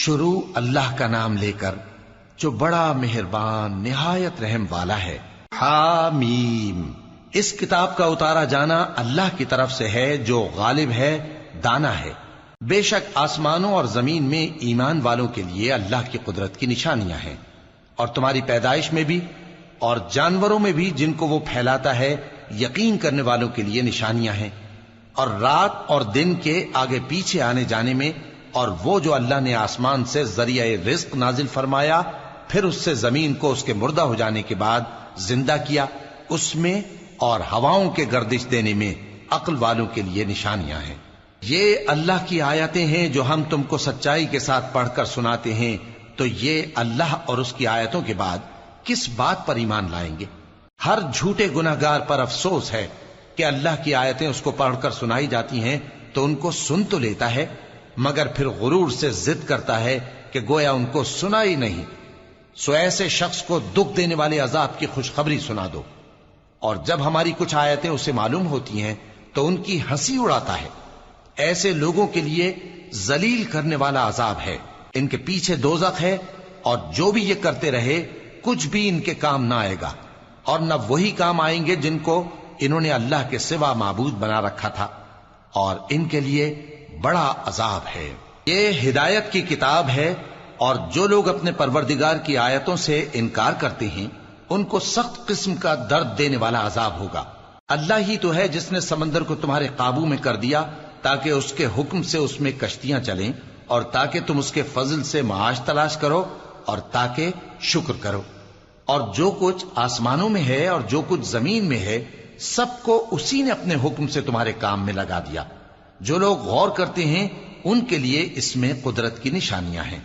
شروع اللہ کا نام لے کر جو بڑا مہربان نہایت رحم والا ہے۔ حامیم، اس کتاب کا اتارا جانا اللہ کی طرف سے ہے جو غالب ہے، دانا ہے۔ بے شک آسمانوں اور زمین میں ایمان والوں کے لیے اللہ کی قدرت کی نشانیاں ہیں، اور تمہاری پیدائش میں بھی اور جانوروں میں بھی جن کو وہ پھیلاتا ہے یقین کرنے والوں کے لیے نشانیاں ہیں، اور رات اور دن کے آگے پیچھے آنے جانے میں، اور وہ جو اللہ نے آسمان سے ذریعہ رزق نازل فرمایا پھر اس سے زمین کو اس کے مردہ ہو جانے کے بعد زندہ کیا، اس میں اور ہواؤں کے گردش دینے میں عقل والوں کے لیے نشانیاں ہیں۔ یہ اللہ کی آیتیں ہیں جو ہم تم کو سچائی کے ساتھ پڑھ کر سناتے ہیں، تو یہ اللہ اور اس کی آیتوں کے بعد کس بات پر ایمان لائیں گے؟ ہر جھوٹے گناہگار پر افسوس ہے کہ اللہ کی آیتیں اس کو پڑھ کر سنائی جاتی ہیں تو ان کو سن تو لیتا ہے، مگر پھر غرور سے ضد کرتا ہے کہ گویا ان کو سنا ہی نہیں۔ سو ایسے شخص کو دکھ دینے والے عذاب کی خوشخبری سنا دو، اور جب ہماری کچھ آیتیں اسے معلوم ہوتی ہیں تو ان کی ہنسی اڑاتا ہے۔ ایسے لوگوں کے لیے ذلیل کرنے والا عذاب ہے، ان کے پیچھے دوزخ ہے، اور جو بھی یہ کرتے رہے کچھ بھی ان کے کام نہ آئے گا، اور نہ وہی کام آئیں گے جن کو انہوں نے اللہ کے سوا معبود بنا رکھا تھا، اور ان کے لیے بڑا عذاب ہے۔ یہ ہدایت کی کتاب ہے، اور جو لوگ اپنے پروردگار کی آیتوں سے انکار کرتے ہیں ان کو سخت قسم کا درد دینے والا عذاب ہوگا۔ اللہ ہی تو ہے جس نے سمندر کو تمہارے قابو میں کر دیا تاکہ اس کے حکم سے اس میں کشتیاں چلیں، اور تاکہ تم اس کے فضل سے معاش تلاش کرو، اور تاکہ شکر کرو۔ اور جو کچھ آسمانوں میں ہے اور جو کچھ زمین میں ہے سب کو اسی نے اپنے حکم سے تمہارے کام میں لگا دیا۔ جو لوگ غور کرتے ہیں ان کے لیے اس میں قدرت کی نشانیاں ہیں۔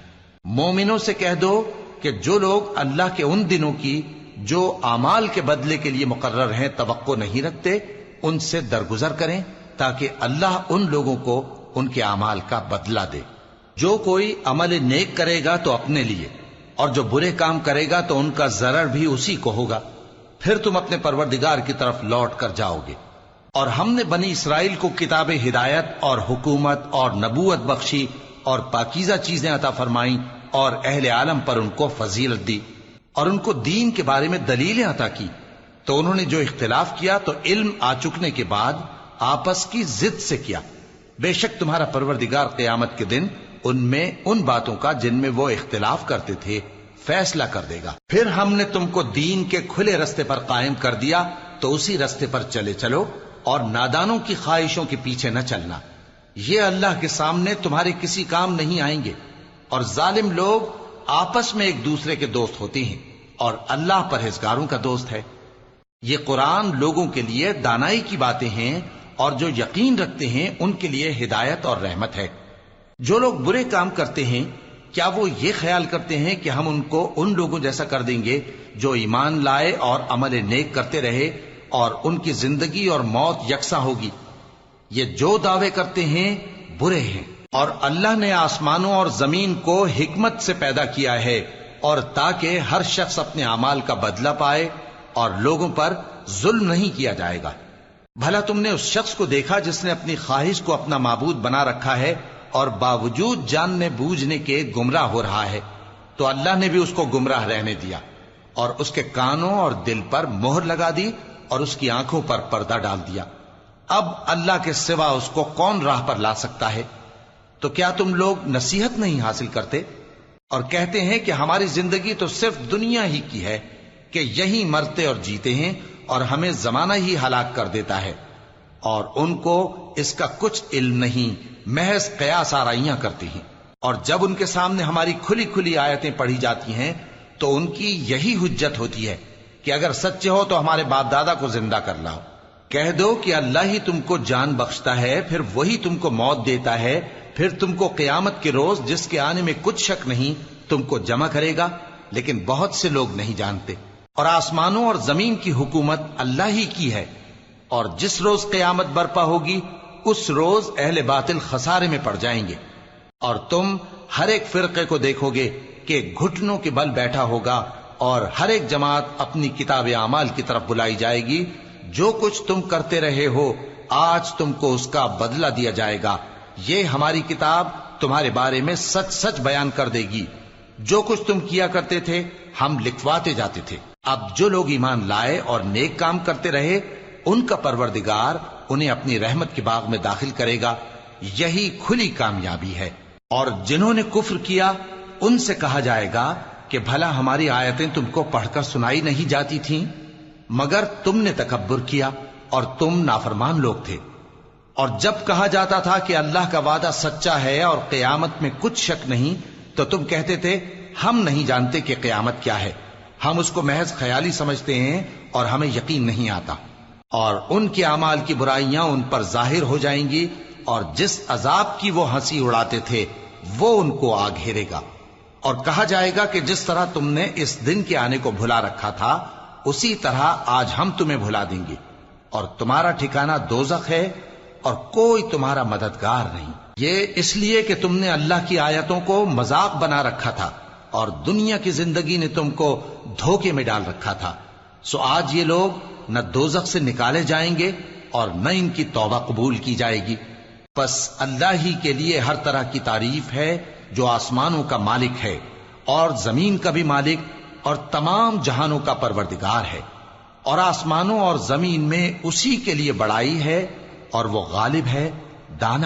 مومنوں سے کہہ دو کہ جو لوگ اللہ کے ان دنوں کی جو اعمال کے بدلے کے لیے مقرر ہیں توقع نہیں رکھتے، ان سے درگزر کریں تاکہ اللہ ان لوگوں کو ان کے اعمال کا بدلہ دے۔ جو کوئی عمل نیک کرے گا تو اپنے لیے، اور جو برے کام کرے گا تو ان کا ضرر بھی اسی کو ہوگا، پھر تم اپنے پروردگار کی طرف لوٹ کر جاؤ گے۔ اور ہم نے بنی اسرائیل کو کتاب ہدایت اور حکومت اور نبوت بخشی اور پاکیزہ چیزیں عطا فرمائیں، اور اہل عالم پر ان کو فضیلت دی، اور ان کو دین کے بارے میں دلیلیں عطا کی، تو انہوں نے جو اختلاف کیا تو علم آ چکنے کے بعد آپس کی ضد سے کیا۔ بے شک تمہارا پروردگار قیامت کے دن ان میں ان باتوں کا جن میں وہ اختلاف کرتے تھے فیصلہ کر دے گا۔ پھر ہم نے تم کو دین کے کھلے رستے پر قائم کر دیا، تو اسی رستے پر چلے چلو، اور نادانوں کی خواہشوں کے پیچھے نہ چلنا۔ یہ اللہ کے سامنے تمہارے کسی کام نہیں آئیں گے، اور ظالم لوگ آپس میں ایک دوسرے کے دوست ہوتے ہیں، اور اللہ پرہیزگاروں کا دوست ہے۔ یہ قرآن لوگوں کے لیے دانائی کی باتیں ہیں، اور جو یقین رکھتے ہیں ان کے لیے ہدایت اور رحمت ہے۔ جو لوگ برے کام کرتے ہیں کیا وہ یہ خیال کرتے ہیں کہ ہم ان کو ان لوگوں جیسا کر دیں گے جو ایمان لائے اور عمل نیک کرتے رہے، اور ان کی زندگی اور موت یکساں ہوگی؟ یہ جو دعوے کرتے ہیں برے ہیں۔ اور اللہ نے آسمانوں اور زمین کو حکمت سے پیدا کیا ہے، اور تاکہ ہر شخص اپنے اعمال کا بدلہ پائے، اور لوگوں پر ظلم نہیں کیا جائے گا۔ بھلا تم نے اس شخص کو دیکھا جس نے اپنی خواہش کو اپنا معبود بنا رکھا ہے، اور باوجود جاننے بوجھنے کے گمراہ ہو رہا ہے؟ تو اللہ نے بھی اس کو گمراہ رہنے دیا، اور اس کے کانوں اور دل پر مہر لگا دی، اور اس کی آنکھوں پر پردہ ڈال دیا۔ اب اللہ کے سوا اس کو کون راہ پر لا سکتا ہے؟ تو کیا تم لوگ نصیحت نہیں حاصل کرتے؟ اور کہتے ہیں کہ ہماری زندگی تو صرف دنیا ہی کی ہے، کہ یہیں مرتے اور جیتے ہیں، اور ہمیں زمانہ ہی ہلاک کر دیتا ہے، اور ان کو اس کا کچھ علم نہیں، محض قیاس آرائیاں کرتے ہیں۔ اور جب ان کے سامنے ہماری کھلی کھلی آیتیں پڑھی جاتی ہیں تو ان کی یہی حجت ہوتی ہے کہ اگر سچے ہو تو ہمارے باپ دادا کو زندہ کر لاؤ۔ کہہ دو کہ اللہ ہی تم کو جان بخشتا ہے، پھر وہی تم کو موت دیتا ہے، پھر تم کو قیامت کے روز جس کے آنے میں کچھ شک نہیں تم کو جمع کرے گا، لیکن بہت سے لوگ نہیں جانتے۔ اور آسمانوں اور زمین کی حکومت اللہ ہی کی ہے، اور جس روز قیامت برپا ہوگی اس روز اہل باطل خسارے میں پڑ جائیں گے۔ اور تم ہر ایک فرقے کو دیکھو گے کہ گھٹنوں کے بل بیٹھا ہوگا، اور ہر ایک جماعت اپنی کتاب اعمال کی طرف بلائی جائے گی۔ جو کچھ تم کرتے رہے ہو آج تم کو اس کا بدلہ دیا جائے گا۔ یہ ہماری کتاب تمہارے بارے میں سچ سچ بیان کر دے گی۔ جو کچھ تم کیا کرتے تھے ہم لکھواتے جاتے تھے۔ اب جو لوگ ایمان لائے اور نیک کام کرتے رہے ان کا پروردگار انہیں اپنی رحمت کے باغ میں داخل کرے گا، یہی کھلی کامیابی ہے۔ اور جنہوں نے کفر کیا ان سے کہا جائے گا کہ بھلا ہماری آیتیں تم کو پڑھ کر سنائی نہیں جاتی تھیں؟ مگر تم نے تکبر کیا اور تم نافرمان لوگ تھے۔ اور جب کہا جاتا تھا کہ اللہ کا وعدہ سچا ہے اور قیامت میں کچھ شک نہیں، تو تم کہتے تھے ہم نہیں جانتے کہ قیامت کیا ہے، ہم اس کو محض خیالی سمجھتے ہیں اور ہمیں یقین نہیں آتا۔ اور ان کے اعمال کی برائیاں ان پر ظاہر ہو جائیں گی، اور جس عذاب کی وہ ہنسی اڑاتے تھے وہ ان کو آ گھیرے گا۔ اور کہا جائے گا کہ جس طرح تم نے اس دن کے آنے کو بھلا رکھا تھا اسی طرح آج ہم تمہیں بھلا دیں گے، اور تمہارا ٹھکانہ دوزخ ہے اور کوئی تمہارا مددگار نہیں۔ یہ اس لیے کہ تم نے اللہ کی آیتوں کو مذاق بنا رکھا تھا اور دنیا کی زندگی نے تم کو دھوکے میں ڈال رکھا تھا، سو آج یہ لوگ نہ دوزخ سے نکالے جائیں گے اور نہ ان کی توبہ قبول کی جائے گی۔ پس اللہ ہی کے لیے ہر طرح کی تعریف ہے جو آسمانوں کا مالک ہے اور زمین کا بھی مالک اور تمام جہانوں کا پروردگار ہے، اور آسمانوں اور زمین میں اسی کے لیے بڑائی ہے، اور وہ غالب ہے، دانا